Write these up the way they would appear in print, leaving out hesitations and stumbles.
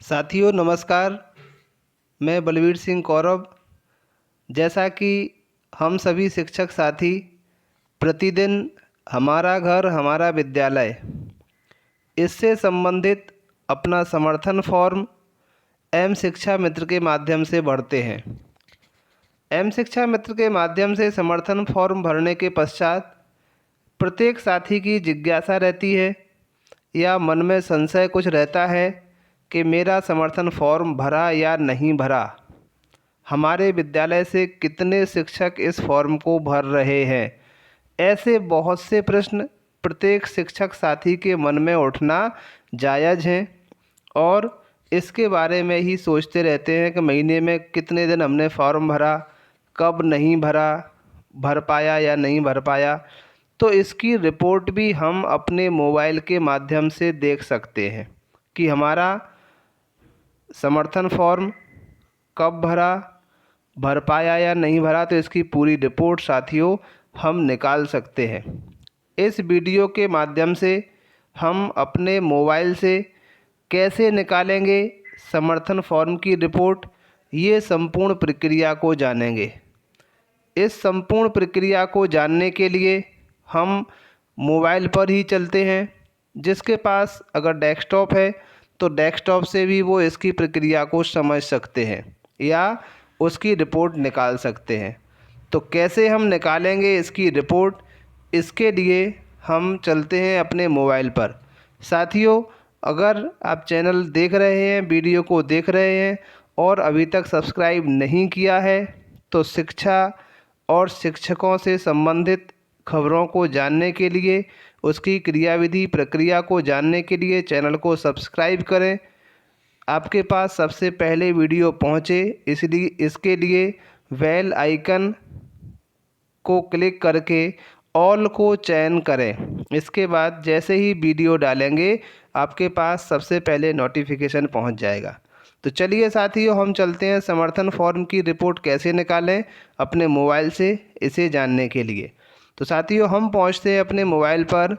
साथियों नमस्कार। मैं बलवीर सिंह कौरव। जैसा कि हम सभी शिक्षक साथी प्रतिदिन हमारा घर हमारा विद्यालय इससे संबंधित अपना समर्थन फॉर्म एम शिक्षा मित्र के माध्यम से भरते हैं। एम शिक्षा मित्र के माध्यम से समर्थन फॉर्म भरने के पश्चात प्रत्येक साथी की जिज्ञासा रहती है या मन में संशय कुछ रहता है कि मेरा समर्थन फॉर्म भरा या नहीं भरा, हमारे विद्यालय से कितने शिक्षक इस फॉर्म को भर रहे हैं। ऐसे बहुत से प्रश्न प्रत्येक शिक्षक साथी के मन में उठना जायज़ हैं और इसके बारे में ही सोचते रहते हैं कि महीने में कितने दिन हमने फॉर्म भरा, कब नहीं भरा, भर पाया या नहीं भर पाया। तो इसकी रिपोर्ट भी हम अपने मोबाइल के माध्यम से देख सकते हैं कि हमारा समर्थन फॉर्म कब भरा, भर पाया या नहीं भरा। तो इसकी पूरी रिपोर्ट साथियों हम निकाल सकते हैं। इस वीडियो के माध्यम से हम अपने मोबाइल से कैसे निकालेंगे समर्थन फॉर्म की रिपोर्ट, ये संपूर्ण प्रक्रिया को जानेंगे। इस संपूर्ण प्रक्रिया को जानने के लिए हम मोबाइल पर ही चलते हैं। जिसके पास अगर डेस्कटॉप है तो डेस्कटॉप से भी वो इसकी प्रक्रिया को समझ सकते हैं या उसकी रिपोर्ट निकाल सकते हैं। तो कैसे हम निकालेंगे इसकी रिपोर्ट, इसके लिए हम चलते हैं अपने मोबाइल पर। साथियों अगर आप चैनल देख रहे हैं, वीडियो को देख रहे हैं और अभी तक सब्सक्राइब नहीं किया है तो शिक्षा और शिक्षकों से संबंधित खबरों को जानने के लिए, उसकी क्रियाविधि प्रक्रिया को जानने के लिए चैनल को सब्सक्राइब करें। आपके पास सबसे पहले वीडियो पहुंचे इसलिए इसके लिए बेल आइकन को क्लिक करके ऑल को चयन करें। इसके बाद जैसे ही वीडियो डालेंगे आपके पास सबसे पहले नोटिफिकेशन पहुंच जाएगा। तो चलिए साथियों हम चलते हैं समर्थन फॉर्म की रिपोर्ट कैसे निकालें अपने मोबाइल से, इसे जानने के लिए। तो साथियों हम पहुंचते हैं अपने मोबाइल पर।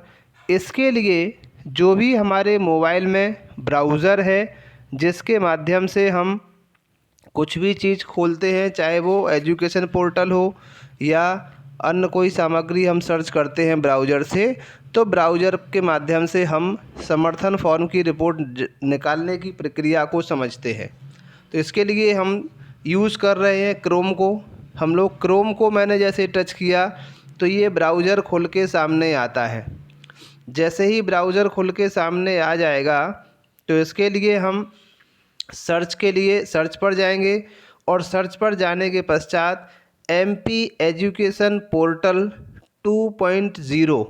इसके लिए जो भी हमारे मोबाइल में ब्राउज़र है जिसके माध्यम से हम कुछ भी चीज़ खोलते हैं, चाहे वो एजुकेशन पोर्टल हो या अन्य कोई सामग्री हम सर्च करते हैं ब्राउज़र से, तो ब्राउज़र के माध्यम से हम समर्थन फॉर्म की रिपोर्ट निकालने की प्रक्रिया को समझते हैं। तो इसके लिए हम यूज़ कर रहे हैं क्रोम को। हम लोग क्रोम को मैंने जैसे टच किया तो ये ब्राउज़र खुल के सामने आता है। जैसे ही ब्राउज़र खुल के सामने आ जाएगा तो इसके लिए हम सर्च के लिए सर्च पर जाएंगे और सर्च पर जाने के पश्चात MP एजुकेशन पोर्टल 2.0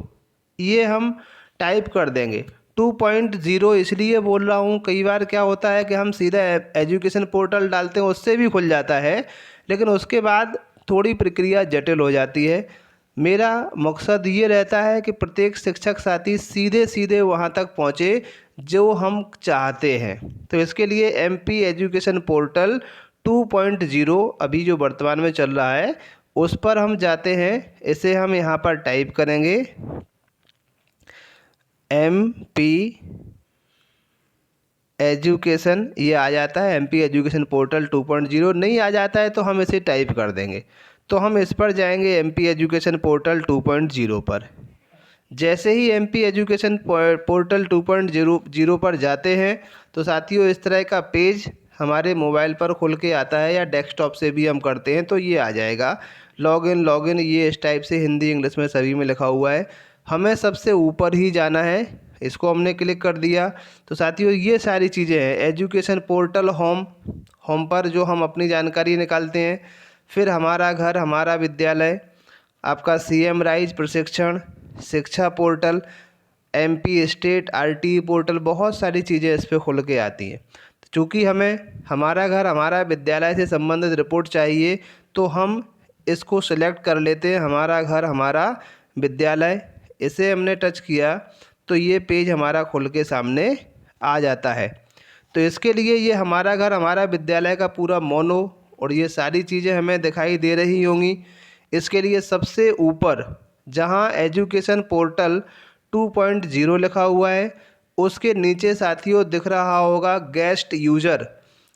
ये हम टाइप कर देंगे। 2.0 इसलिए बोल रहा हूँ, कई बार क्या होता है कि हम सीधा एजुकेशन पोर्टल डालते हैं, उससे भी खुल जाता है, लेकिन उसके बाद थोड़ी प्रक्रिया जटिल हो जाती है। मेरा मकसद ये रहता है कि प्रत्येक शिक्षक साथी सीधे सीधे वहाँ तक पहुँचे जो हम चाहते हैं। तो इसके लिए MP एजुकेशन पोर्टल 2.0 अभी जो वर्तमान में चल रहा है उस पर हम जाते हैं। इसे हम यहाँ पर टाइप करेंगे MP एजुकेशन, ये आ जाता है। MP एजुकेशन पोर्टल 2.0 नहीं आ जाता है तो हम इसे टाइप कर देंगे। तो हम इस पर जाएंगे MP एजुकेशन पोर्टल 2.0 पर। जैसे ही MP एजुकेशन पोर्टल 2.0 पर जाते हैं तो साथियों इस तरह का पेज हमारे मोबाइल पर खुल के आता है या डेस्कटॉप से भी हम करते हैं तो ये आ जाएगा। लॉगिन ये इस टाइप से हिंदी इंग्लिश में सभी में लिखा हुआ है। हमें सबसे ऊपर ही जाना है, इसको हमने क्लिक कर दिया। तो साथियों ये सारी चीज़ें हैं एजुकेशन पोर्टल होम पर जो हम अपनी जानकारी निकालते हैं। फिर हमारा घर हमारा विद्यालय, आपका CM राइज प्रशिक्षण, शिक्षा portal, MP state RTE portal, बहुत सारी चीज़ें इस पर खुल के आती हैं। चूँकि हमें हमारा घर हमारा विद्यालय से संबंधित रिपोर्ट चाहिए तो हम इसको सिलेक्ट कर लेते हैं, हमारा घर हमारा विद्यालय। इसे हमने टच किया तो ये पेज हमारा खुल के सामने आ जाता है। तो इसके लिए ये हमारा घर हमारा विद्यालय का पूरा मोनो और ये सारी चीज़ें हमें दिखाई दे रही होंगी। इसके लिए सबसे ऊपर जहाँ एजुकेशन पोर्टल 2.0 लिखा हुआ है उसके नीचे साथियों दिख रहा होगा गेस्ट यूज़र।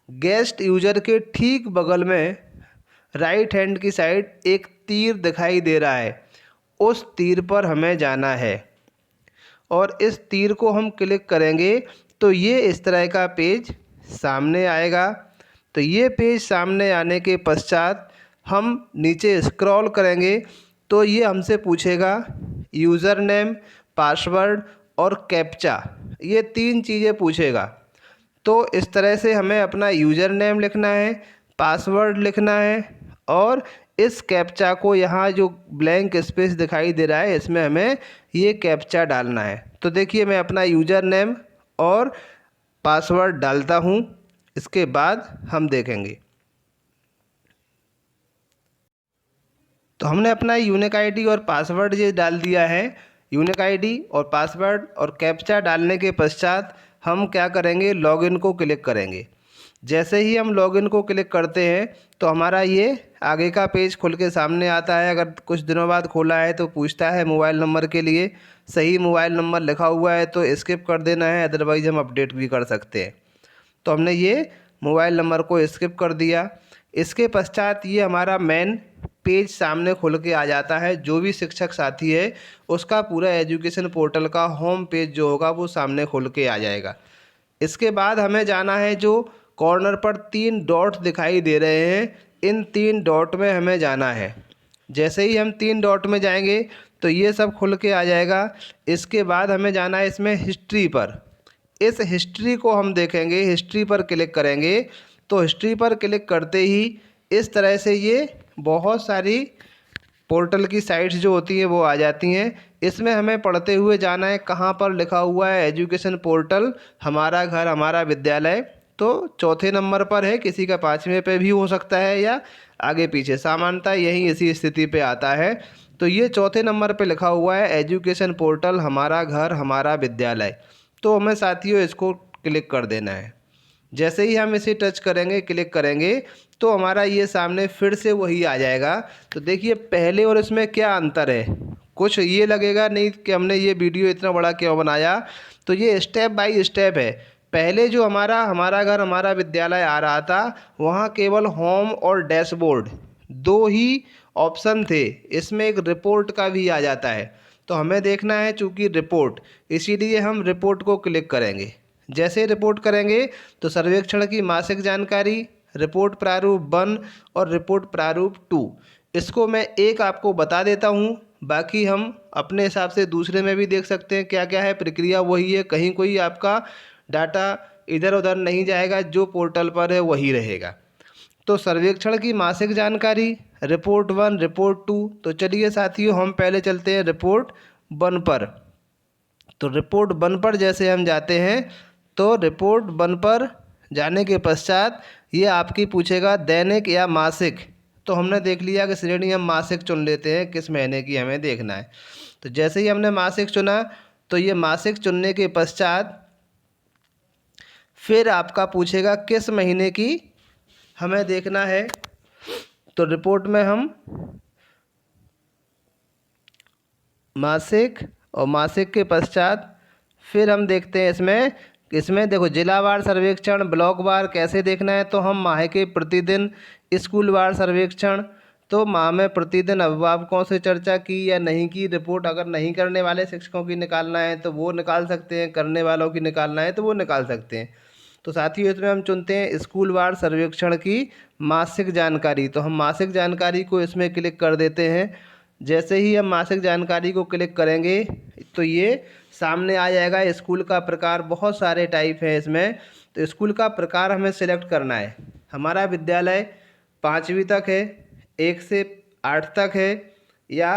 गेस्ट यूज़र के ठीक बगल में राइट हैंड की साइड एक तीर दिखाई दे रहा है, उस तीर पर हमें जाना है और इस तीर को हम क्लिक करेंगे तो ये इस तरह का पेज सामने आएगा। तो ये पेज सामने आने के पश्चात हम नीचे स्क्रॉल करेंगे तो ये हमसे पूछेगा यूज़र नेम, पासवर्ड और कैप्चा, ये 3 चीज़ें पूछेगा। तो इस तरह से हमें अपना यूज़र नेम लिखना है, पासवर्ड लिखना है और इस कैप्चा को यहाँ जो ब्लैंक स्पेस दिखाई दे रहा है इसमें हमें ये कैप्चा डालना है। तो देखिए मैं अपना यूज़र नेम और पासवर्ड डालता हूँ, इसके बाद हम देखेंगे। तो हमने अपना यूनिक आईडी और पासवर्ड ये डाल दिया है। यूनिक आईडी और पासवर्ड और कैप्चा डालने के पश्चात हम क्या करेंगे, लॉगिन को क्लिक करेंगे। जैसे ही हम लॉगिन को क्लिक करते हैं तो हमारा ये आगे का पेज खुल के सामने आता है। अगर कुछ दिनों बाद खोला है तो पूछता है मोबाइल नंबर के लिए, सही मोबाइल नंबर लिखा हुआ है तो स्किप कर देना है, अदरवाइज़ हम अपडेट भी कर सकते हैं। तो हमने ये मोबाइल नंबर को स्किप कर दिया। इसके पश्चात ये हमारा मेन पेज सामने खुल के आ जाता है। जो भी शिक्षक साथी है उसका पूरा एजुकेशन पोर्टल का होम पेज जो होगा वो सामने खुल के आ जाएगा। इसके बाद हमें जाना है, जो कॉर्नर पर 3 डॉट दिखाई दे रहे हैं, इन 3 डॉट में हमें जाना है। जैसे ही हम 3 डॉट में जाएंगे तो ये सब खुल के आ जाएगा। इसके बाद हमें जाना है इसमें हिस्ट्री पर। इस हिस्ट्री को हम देखेंगे, हिस्ट्री पर क्लिक करेंगे तो हिस्ट्री पर क्लिक करते ही इस तरह से ये बहुत सारी पोर्टल की साइट्स जो होती हैं वो आ जाती हैं। इसमें हमें पढ़ते हुए जाना है, कहाँ पर लिखा हुआ है एजुकेशन पोर्टल हमारा घर हमारा विद्यालय, तो चौथे नंबर पर है। किसी का 5वें पे भी हो सकता है या आगे पीछे, सामान्यतः यही इसी स्थिति पे आता है। तो ये चौथे नंबर पे लिखा हुआ है एजुकेशन पोर्टल हमारा घर हमारा विद्यालय। तो हमें साथियों इसको क्लिक कर देना है। जैसे ही हम इसे टच करेंगे, क्लिक करेंगे तो हमारा ये सामने फिर से वही आ जाएगा। तो देखिए पहले और इसमें क्या अंतर है। कुछ ये लगेगा नहीं कि हमने ये वीडियो इतना बड़ा क्यों बनाया, तो ये स्टेप बाय स्टेप है। पहले जो हमारा घर हमारा विद्यालय आ रहा था वहाँ केवल होम और डैशबोर्ड 2 ही ऑप्शन थे। इसमें एक रिपोर्ट का भी आ जाता है, तो हमें देखना है चूँकि रिपोर्ट, इसीलिए हम रिपोर्ट को क्लिक करेंगे। जैसे रिपोर्ट करेंगे तो सर्वेक्षण की मासिक जानकारी, रिपोर्ट प्रारूप 1 और रिपोर्ट प्रारूप 2, इसको मैं एक आपको बता देता हूँ, बाकी हम अपने हिसाब से दूसरे में भी देख सकते हैं क्या क्या है। प्रक्रिया वही है, कहीं कोई आपका डाटा इधर उधर नहीं जाएगा, जो पोर्टल पर है वही रहेगा। तो सर्वेक्षण की मासिक जानकारी, रिपोर्ट 1, रिपोर्ट 2। तो चलिए साथियों हम पहले चलते हैं रिपोर्ट 1 पर। तो रिपोर्ट 1 पर जैसे हम जाते हैं तो रिपोर्ट 1 पर जाने के पश्चात ये आपकी पूछेगा दैनिक या मासिक। तो हमने देख लिया कि श्रेणी हम मासिक चुन लेते हैं, किस महीने की हमें देखना है। तो जैसे ही हमने मासिक चुना तो ये मासिक चुनने के पश्चात फिर आपका पूछेगा किस महीने की हमें देखना है। तो रिपोर्ट में हम मासिक और मासिक के पश्चात फिर हम देखते हैं इसमें देखो जिलावार सर्वेक्षण, ब्लॉकवार कैसे देखना है। तो हम माह के प्रतिदिन, स्कूलवार सर्वेक्षण, तो माह में प्रतिदिन अभिभावकों से चर्चा की या नहीं की रिपोर्ट। अगर नहीं करने वाले शिक्षकों की निकालना है तो वो निकाल सकते हैं, करने वालों की निकालना है तो वो निकाल सकते हैं। तो साथियों इसमें हम चुनते हैं स्कूलवार सर्वेक्षण की मासिक जानकारी। तो हम मासिक जानकारी को इसमें क्लिक कर देते हैं। जैसे ही हम मासिक जानकारी को क्लिक करेंगे तो ये सामने आ जाएगा। स्कूल का प्रकार, बहुत सारे टाइप हैं इसमें, तो स्कूल का प्रकार हमें सिलेक्ट करना है। हमारा विद्यालय 5वीं तक है, 1 से 8 तक है या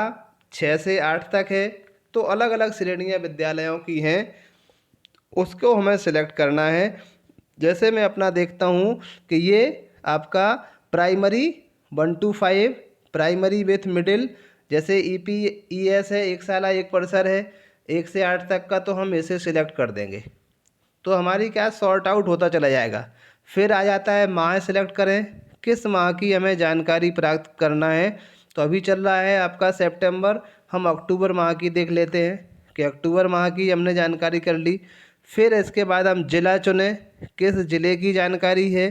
6 से 8 तक है, तो अलग अलग श्रेणियाँ विद्यालयों की हैं, उसको हमें सिलेक्ट करना है। जैसे मैं अपना देखता हूँ कि ये आपका primary 1 to 5, primary with middle, जैसे EPES है, 1 साल 1 वर्षर है, 1 से 8 तक का, तो हम इसे सिलेक्ट कर देंगे। तो हमारी क्या सॉर्ट आउट होता चला जाएगा। फिर आ जाता है माह सिलेक्ट करें, किस माह की हमें जानकारी प्राप्त करना है। तो अभी चल रहा है आपका सितंबर, हम अक्टूबर माह की देख लेते हैं कि अक्टूबर माह की हमने जानकारी कर ली। फिर इसके बाद हम ज़िला चुनें, किस ज़िले की जानकारी है,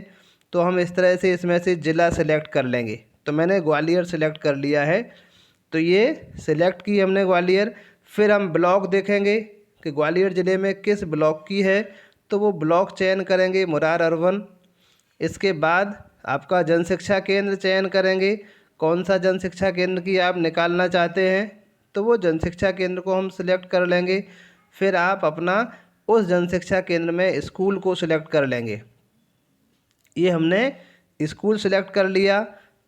तो हम इस तरह से इसमें से ज़िला सेलेक्ट कर लेंगे। तो मैंने ग्वालियर सेलेक्ट कर लिया है, तो ये सिलेक्ट की हमने ग्वालियर। फिर हम ब्लॉक देखेंगे कि ग्वालियर ज़िले में किस ब्लॉक की है, तो वो ब्लॉक चयन करेंगे मुरार अर्बन। इसके बाद आपका जनशिक्षा केंद्र चयन करेंगे, कौन सा जनशिक्षा केंद्र की आप निकालना चाहते हैं, तो वो जनशिक्षा केंद्र को हम सिलेक्ट कर लेंगे। फिर आप अपना उस जनशिक्षा केंद्र में स्कूल को सिलेक्ट कर लेंगे। ये हमने स्कूल सिलेक्ट कर लिया।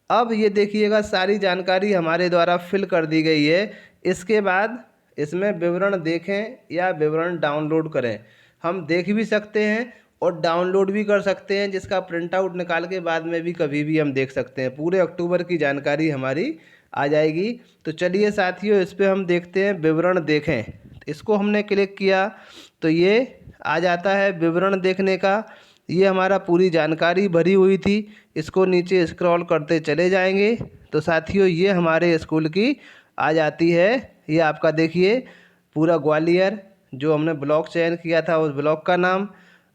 अब ये देखिएगा सारी जानकारी हमारे द्वारा फिल कर दी गई है। इसके बाद इसमें विवरण देखें या विवरण डाउनलोड करें, हम देख भी सकते हैं और डाउनलोड भी कर सकते हैं, जिसका प्रिंट आउट निकाल के बाद में भी कभी भी हम देख सकते हैं। पूरे अक्टूबर की जानकारी हमारी आ जाएगी। तो चलिए साथियों, इस पर हम देखते हैं विवरण देखें। इसको हमने क्लिक किया तो ये आ जाता है विवरण देखने का। ये हमारा पूरी जानकारी भरी हुई थी। इसको नीचे स्क्रॉल करते चले जाएंगे तो साथियों ये हमारे स्कूल की आ जाती है। ये आपका देखिए पूरा ग्वालियर, जो हमने ब्लॉक चयन किया था उस ब्लॉक का नाम,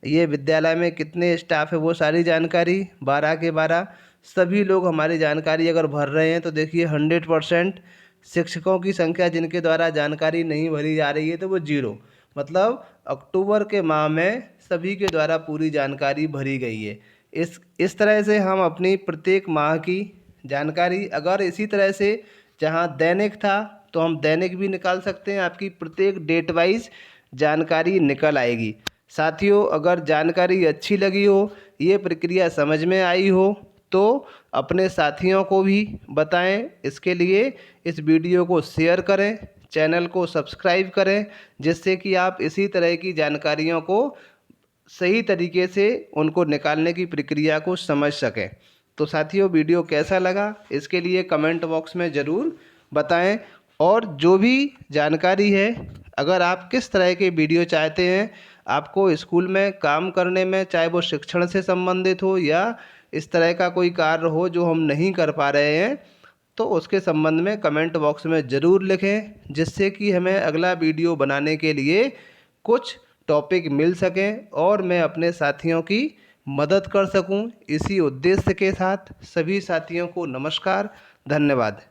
ये विद्यालय में कितने स्टाफ है वो सारी जानकारी, 12 के 12 सभी लोग हमारी जानकारी अगर भर रहे हैं तो देखिए 100%। शिक्षकों की संख्या जिनके द्वारा जानकारी नहीं भरी जा रही है तो वो 0, मतलब अक्टूबर के माह में सभी के द्वारा पूरी जानकारी भरी गई है। इस तरह से हम अपनी प्रत्येक माह की जानकारी, अगर इसी तरह से जहां दैनिक था तो हम दैनिक भी निकाल सकते हैं, आपकी प्रत्येक डेट वाइज जानकारी निकल आएगी। साथियों, अगर जानकारी अच्छी लगी हो, ये प्रक्रिया समझ में आई हो, तो अपने साथियों को भी बताएं। इसके लिए इस वीडियो को शेयर करें, चैनल को सब्सक्राइब करें, जिससे कि आप इसी तरह की जानकारियों को सही तरीके से उनको निकालने की प्रक्रिया को समझ सकें। तो साथियों, वीडियो कैसा लगा इसके लिए कमेंट बॉक्स में ज़रूर बताएं। और जो भी जानकारी है, अगर आप किस तरह के वीडियो चाहते हैं आपको स्कूल में काम करने में, चाहे वो शिक्षण से संबंधित हो या इस तरह का कोई कार्य हो जो हम नहीं कर पा रहे हैं, तो उसके संबंध में कमेंट बॉक्स में ज़रूर लिखें, जिससे कि हमें अगला वीडियो बनाने के लिए कुछ टॉपिक मिल सकें और मैं अपने साथियों की मदद कर सकूं। इसी उद्देश्य के साथ सभी साथियों को नमस्कार, धन्यवाद।